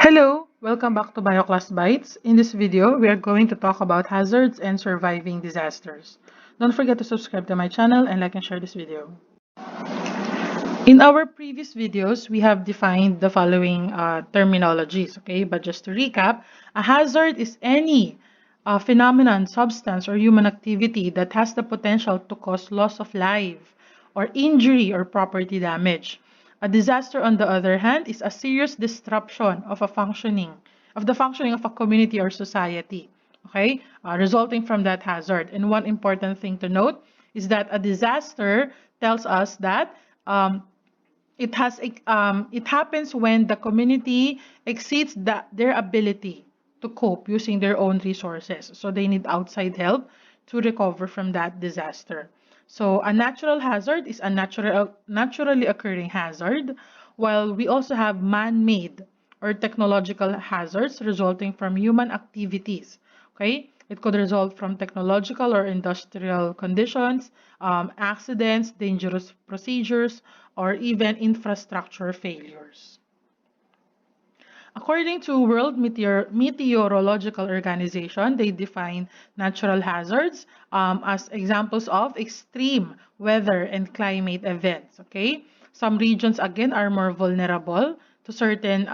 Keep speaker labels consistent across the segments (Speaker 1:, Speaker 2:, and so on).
Speaker 1: Hello, welcome back to BioClass Bytes. In this video, we are going to talk about hazards and surviving disasters. Don't forget to subscribe to my channel and like and share this video. In our previous videos, we have defined the following terminologies, okay? But just to recap, a hazard is any phenomenon, substance, or human activity that has the potential to cause loss of life or injury or property damage. A disaster, on the other hand, is a serious disruption of the functioning of a community or society, okay, resulting from that hazard. And one important thing to note is that a disaster tells us that it happens when the community exceeds their ability to cope using their own resources. So they need outside help to recover from that disaster. So a natural hazard is a naturally occurring hazard, while we also have man-made or technological hazards resulting from human activities. Okay, it could result from technological or industrial conditions, accidents, dangerous procedures, or even infrastructure failures. According to World Meteorological Organization, they define natural hazards as examples of extreme weather and climate events. Okay, some regions again are more vulnerable to certain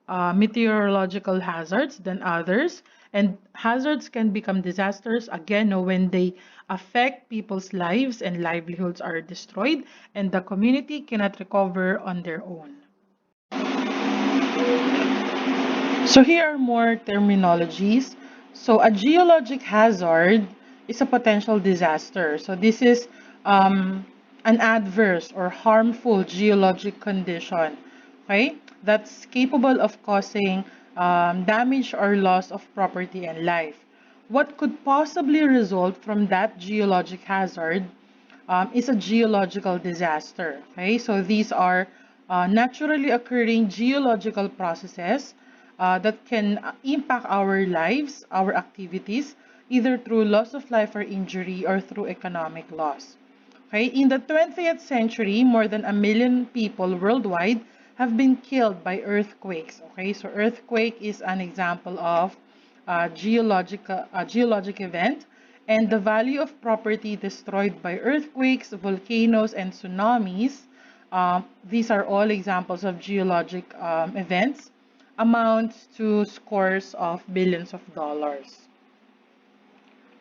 Speaker 1: meteorological hazards than others, and hazards can become disasters again when they affect people's lives and livelihoods are destroyed, and the community cannot recover on their own. So here are more terminologies. So a geologic hazard is a potential disaster. So this is an adverse or harmful geologic condition, okay, that's capable of causing damage or loss of property and life. What could possibly result from that geologic hazard is a geological disaster. Okay, so these are naturally occurring geological processes that can impact our lives, our activities, either through loss of life or injury or through economic loss. Okay, in the 20th century, more than 1 million people worldwide have been killed by earthquakes. Okay, so earthquake is an example of geologic event, and the value of property destroyed by earthquakes, volcanoes, and tsunamis. These are all examples of geologic events, amounts to scores of billions of dollars.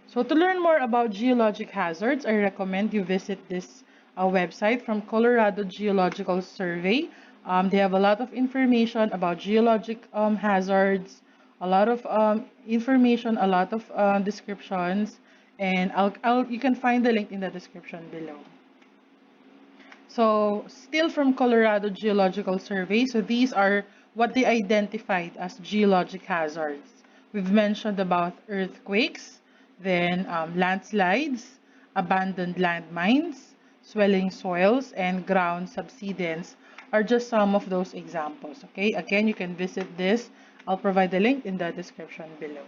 Speaker 1: So to learn more about geologic hazards, I recommend you visit this website from Colorado Geological Survey. They have a lot of information about geologic hazards, a lot of information, a lot of descriptions, and you can find the link in the description below. So still from Colorado Geological Survey, so these are what they identified as geologic hazards. We've mentioned about earthquakes, then landslides, abandoned landmines, swelling soils, and ground subsidence are just some of those examples. Okay, again, you can visit this. I'll provide the link in the description below.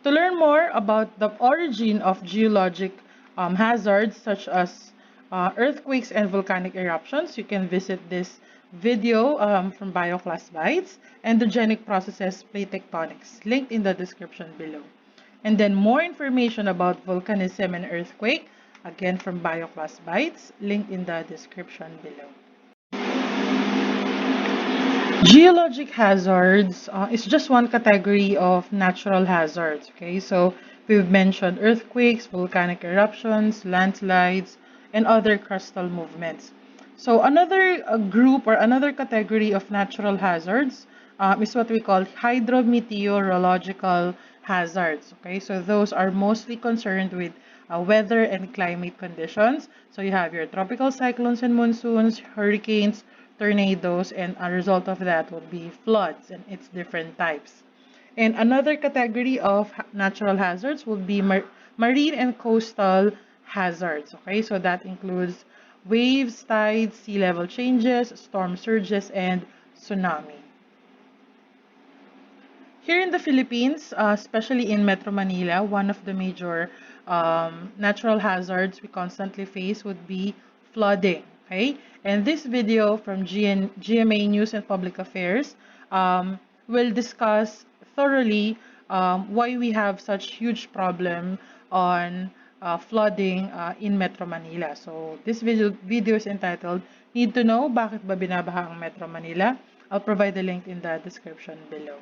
Speaker 1: To learn more about the origin of geologic hazards such as earthquakes and volcanic eruptions, you can visit this video from BioClass Bytes, Endogenic Processes Plate Tectonics, linked in the description below. And then more information about volcanism and earthquake, again from BioClass Bytes, linked in the description below. Geologic hazards is just one category of natural hazards. Okay, so we've mentioned earthquakes, volcanic eruptions, landslides, and other crustal movements. So another group or another category of natural hazards is what we call hydrometeorological hazards. Okay, so those are mostly concerned with weather and climate conditions. So you have your tropical cyclones and monsoons, hurricanes, tornadoes, and a result of that would be floods and its different types. And another category of natural hazards would be marine and coastal hazards. Okay, so that includes waves, tides, sea level changes, storm surges, and tsunami. Here in the Philippines, especially in Metro Manila, one of the major natural hazards we constantly face would be flooding. Okay, and this video from GMA News and Public Affairs will discuss thoroughly why we have such huge problem on flooding in Metro Manila. So this video is entitled Need to Know Bakit Ba Binabaha ang Metro Manila? I'll provide the link in the description below.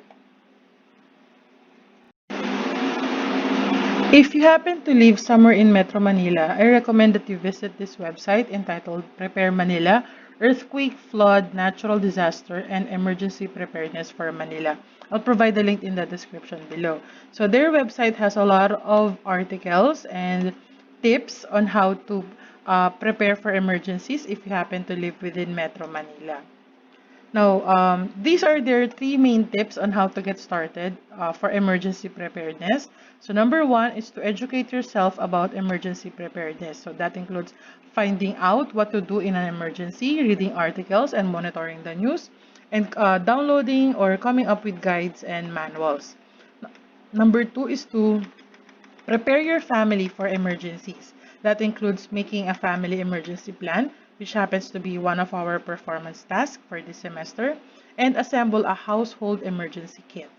Speaker 1: If you happen to live somewhere in Metro Manila, I recommend that you visit this website entitled Prepare Manila, Earthquake, Flood, Natural Disaster, and Emergency Preparedness for Manila. I'll provide the link in the description below. So their website has a lot of articles and tips on how to prepare for emergencies if you happen to live within Metro Manila. Now, these are their three main tips on how to get started for emergency preparedness. So number one is to educate yourself about emergency preparedness. So that includes finding out what to do in an emergency, reading articles and monitoring the news, and downloading or coming up with guides and manuals. Number two is to prepare your family for emergencies. That includes making a family emergency plan, which happens to be one of our performance tasks for this semester, and assemble a household emergency kit.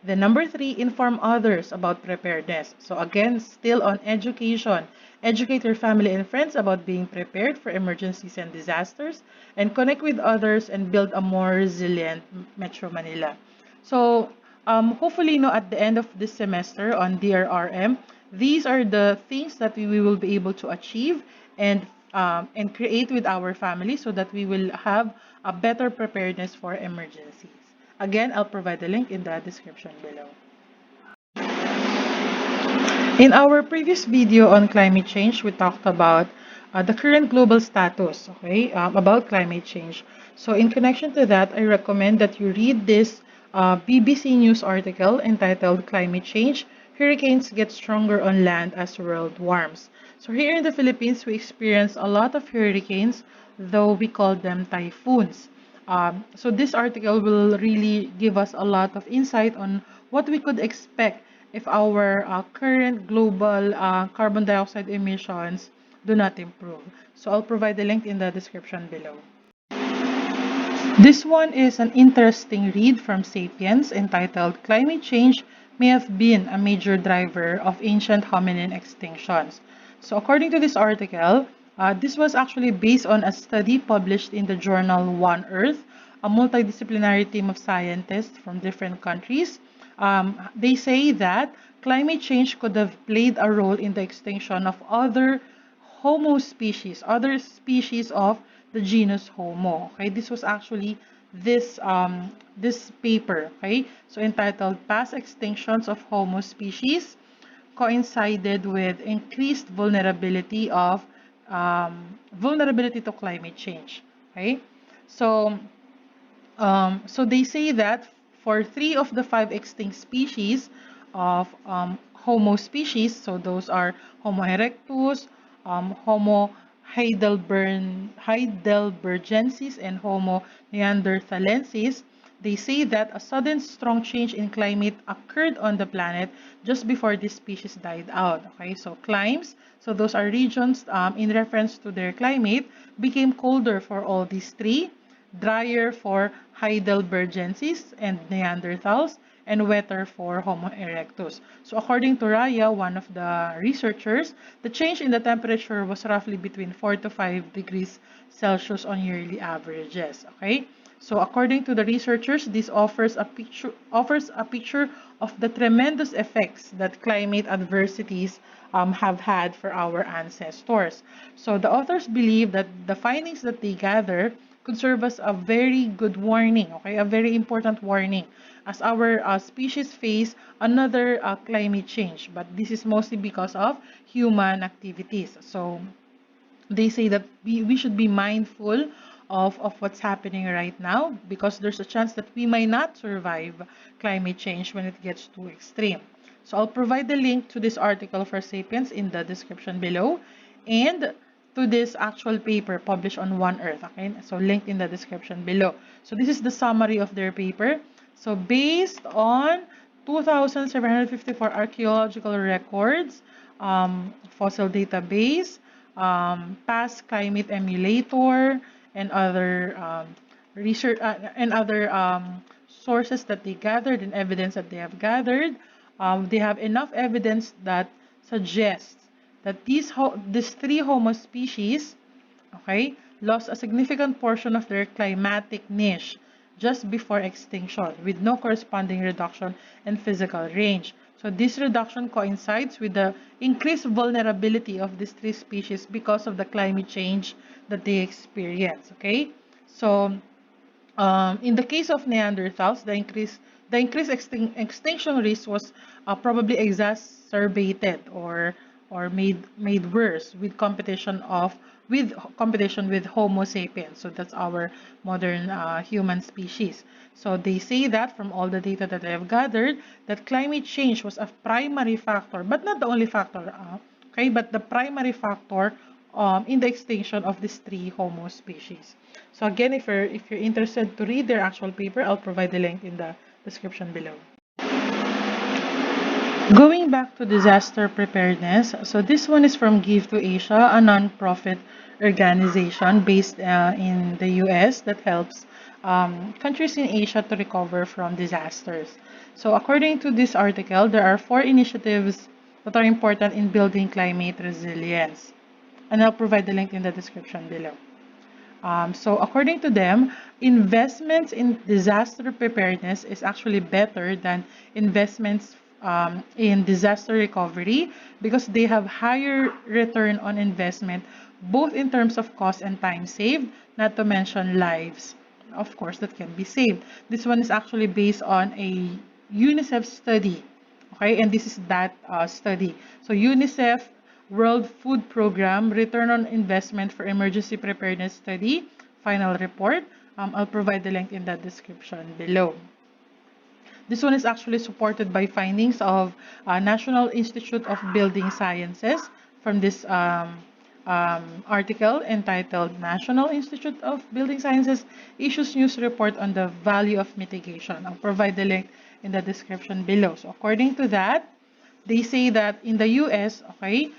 Speaker 1: Then number three, inform others about preparedness. So again, still on education. Educate your family and friends about being prepared for emergencies and disasters, and connect with others and build a more resilient Metro Manila. So hopefully, at the end of this semester on DRRM, these are the things that we will be able to achieve and create with our family so that we will have a better preparedness for emergencies. Again, I'll provide the link in the description below. In our previous video on climate change, we talked about the current global status, okay, about climate change. So in connection to that, I recommend that you read this BBC News article entitled Climate Change, Hurricanes Get Stronger on Land as World Warms. So here in the Philippines, we experience a lot of hurricanes, though we call them typhoons. So this article will really give us a lot of insight on what we could expect if our current global carbon dioxide emissions do not improve. So I'll provide the link in the description below. This one is an interesting read from Sapiens entitled Climate Change May Have Been a Major Driver of Ancient Hominin Extinctions. So according to this article, this was actually based on a study published in the journal One Earth, a multidisciplinary team of scientists from different countries. They say that climate change could have played a role in the extinction of other Homo species, other species of the genus Homo. Okay, this was actually this paper. Okay, so entitled "Past Extinctions of Homo Species Coincided with Increased Vulnerability to Climate Change." Okay, so so they say that for three of the five extinct species of Homo species, so those are Homo erectus, Homo heidelbergensis, and Homo neanderthalensis, they say that a sudden strong change in climate occurred on the planet just before this species died out. Okay, so climes, so those are regions in reference to their climate, became colder for all these three, drier for Heidelbergensis and Neanderthals, and wetter for Homo erectus. So according to Raya, one of the researchers, the change in the temperature was roughly between 4 to 5 degrees Celsius on yearly averages. Okay? So according to the researchers, this offers a picture of the tremendous effects that climate adversities have had for our ancestors. So the authors believe that the findings that they gather could serve as a very good warning, okay, a very important warning as our species face another climate change. But this is mostly because of human activities. So they say that we should be mindful of what's happening right now because there's a chance that we might not survive climate change when it gets too extreme. So I'll provide the link to this article for Sapiens in the description below and to this actual paper published on One Earth. Okay, so linked in the description below. So this is the summary of their paper. So based on 2,754 archaeological records, fossil database, past climate emulator, and other research and other sources that they gathered and evidence that they have gathered. They have enough evidence that suggests that these three Homo species, okay, lost a significant portion of their climatic niche just before extinction, with no corresponding reduction in physical range. So this reduction coincides with the increased vulnerability of these three species because of the climate change that they experience. Okay, so in the case of Neanderthals, the increased extinction risk was probably exacerbated or made worse with competition with Homo sapiens. So that's our modern human species. So they say that from all the data that I have gathered, that climate change was a primary factor, but not the only factor. Okay, but the primary factor in the extinction of these three Homo species. So again, if you're interested to read their actual paper, I'll provide the link in the description below. Going back to disaster preparedness, so this one is from Give to Asia, a non-profit organization based in the US that helps countries in Asia to recover from disasters. So according to this article, there are 4 initiatives that are important in building climate resilience. And I'll provide the link in the description below. So according to them, investments in disaster preparedness is actually better than investments in disaster recovery because they have higher return on investment, both in terms of cost and time saved, not to mention lives, of course, that can be saved. This one is actually based on a UNICEF study. Okay, and this is that study. So UNICEF World Food Program Return on Investment for Emergency Preparedness Study final report. I'll provide the link in the description below. This one is actually supported by findings of National Institute of Building Sciences from this article entitled National Institute of Building Sciences issues news report on the value of mitigation. I'll provide the link in the description below. So according to that, they say that in the US, okay,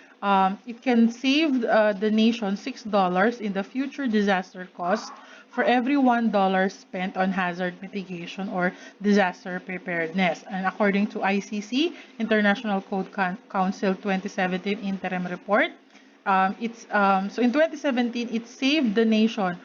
Speaker 1: it can save the nation $6 in the future disaster costs for every $1 spent on hazard mitigation or disaster preparedness. And according to ICC, International Code Council 2017 interim report, so in 2017 it can save the nation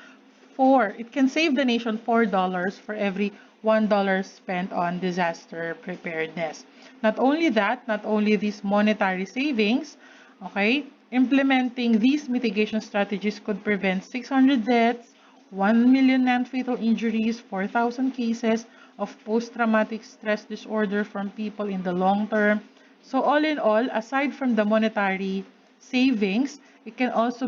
Speaker 1: $4 for every $1 spent on disaster preparedness. Not only that, not only these monetary savings, okay, implementing these mitigation strategies could prevent 600 deaths, 1 million non-fatal injuries, 4,000 cases of post-traumatic stress disorder from people in the long term. So all in all, aside from the monetary savings, it can also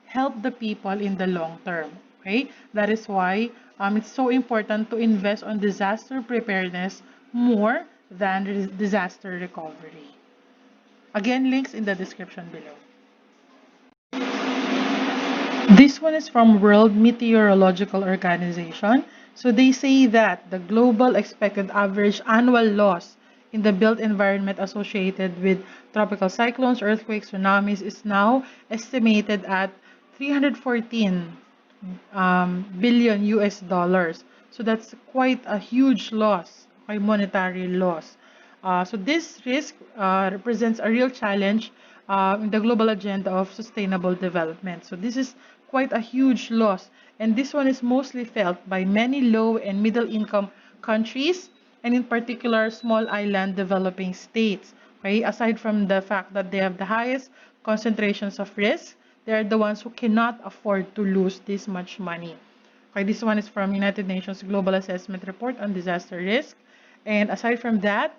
Speaker 1: help the people in the long term. Okay, that is why it's so important to invest on disaster preparedness more than disaster recovery. Again, links in the description below. This one is from World Meteorological Organization. So they say that the global expected average annual loss in the built environment associated with tropical cyclones, earthquakes, tsunamis is now estimated at 314 billion US dollars. So that's quite a huge loss, a monetary loss. So this risk represents a real challenge in the global agenda of sustainable development. So this is quite a huge loss, and this one is mostly felt by many low and middle income countries, and in particular small island developing states. Okay, aside from the fact that they have the highest concentrations of risk, they are the ones who cannot afford to lose this much money. Okay, this one is from United Nations Global Assessment Report on Disaster Risk. And aside from that,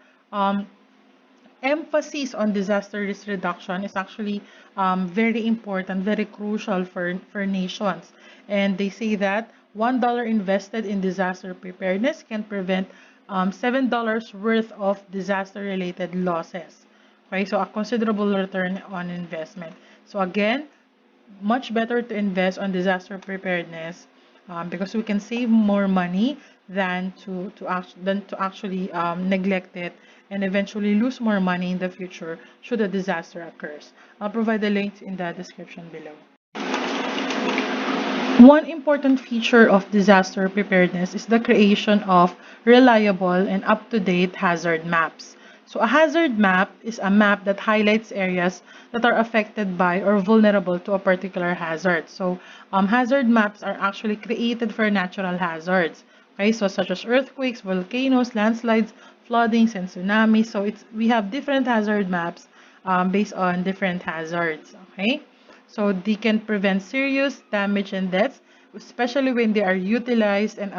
Speaker 1: emphasis on disaster risk reduction is actually very important, very crucial for nations. And they say that $1 invested in disaster preparedness can prevent $7 worth of disaster-related losses. Okay, so a considerable return on investment. So again, much better to invest on disaster preparedness because we can save more money than to actually neglect it and eventually lose more money in the future should a disaster occurs. I'll provide the links in the description below. One important feature of disaster preparedness is the creation of reliable and up-to-date hazard maps. So a hazard map is a map that highlights areas that are affected by or vulnerable to a particular hazard. So hazard maps are actually created for natural hazards. Okay, so such as earthquakes, volcanoes, landslides, floodings, and tsunamis. So we have different hazard maps based on different hazards. Okay. So they can prevent serious damage and deaths, especially when they are utilized and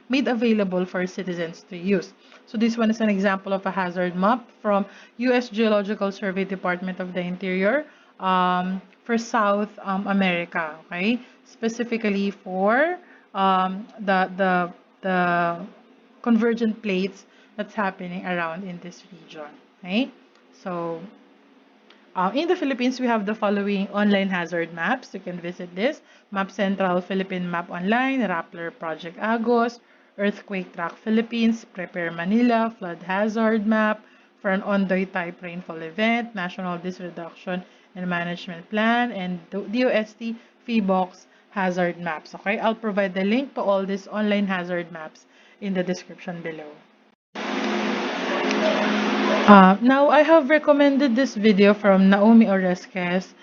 Speaker 1: made available for citizens to use. So this one is an example of a hazard map from U.S. Geological Survey Department of the Interior for South America, okay? Specifically for the convergent plates that's happening around in this region, okay? So in the Philippines, we have the following online hazard maps. You can visit this: Map Central Philippine Map Online, Rappler Project Agos, Earthquake Track Philippines, Prepare Manila, Flood Hazard Map for an Ondoy type rainfall event, National Disk Reduction and Management Plan, and DOST FEBOX hazard maps. Okay, I'll provide the link to all these online hazard maps in the description below. Now, I have recommended this video from Naomi Oresquez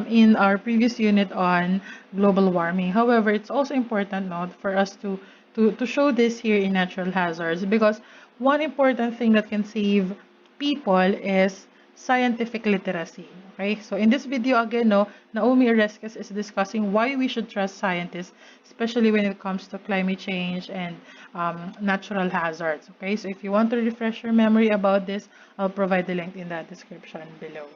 Speaker 1: in our previous unit on global warming. However, it's also important note for us to show this here in natural hazards, because one important thing that can save people is scientific literacy. Okay, so in this video again, no, Naomi Oresquez is discussing why we should trust scientists, especially when it comes to climate change and natural hazards. Okay, so if you want to refresh your memory about this, I'll provide the link in the description below.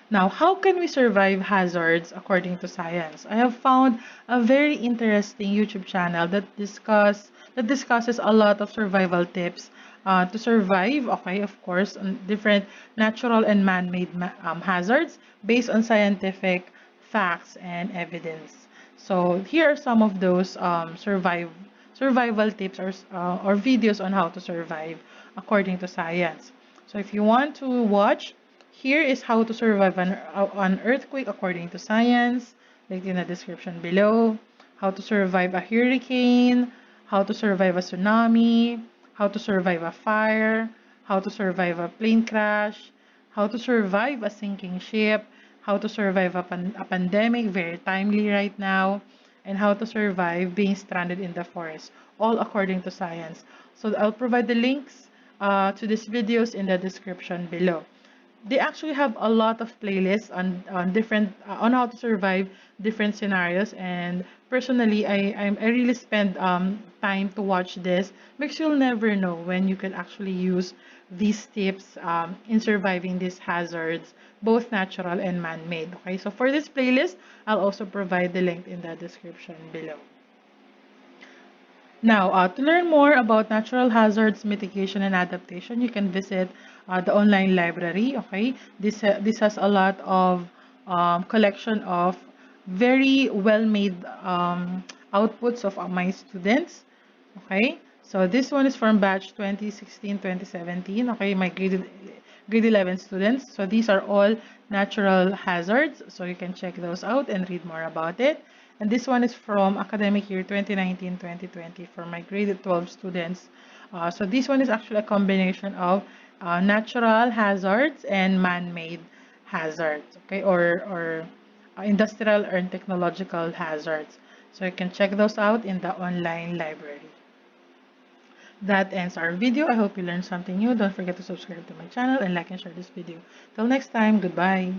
Speaker 1: Now, how can we survive hazards according to science? I have found a very interesting YouTube channel that discusses a lot of survival tips to survive. Okay, of course, on different natural and man-made hazards based on scientific facts and evidence. So here are some of those survival tips or videos on how to survive according to science. So if you want to watch, here is how to survive an earthquake according to science, linked in the description below. How to survive a hurricane, how to survive a tsunami, how to survive a fire, how to survive a plane crash, how to survive a sinking ship, how to survive a pandemic, very timely right now, and how to survive being stranded in the forest, all according to science. So I'll provide the links to these videos in the description below. They actually have a lot of playlists on different on how to survive different scenarios, and personally I really spend time to watch this, because you'll never know when you can actually use these tips in surviving these hazards, both natural and man-made. Okay, so for this playlist, I'll also provide the link in the description below. Now, to learn more about natural hazards mitigation and adaptation, you can visit the online library. Okay, this has a lot of collection of very well-made outputs of my students. Okay, so this one is from batch 2016-2017. Okay, my grade 11 students. So these are all natural hazards. So you can check those out and read more about it. And this one is from academic year 2019-2020 for my grade 12 students. So this one is actually a combination of natural hazards and man-made hazards, okay, or industrial or technological hazards. So you can check those out in the online library. That ends our video. I hope you learned something new. Don't forget to subscribe to my channel and like and share this video. Till next time, goodbye.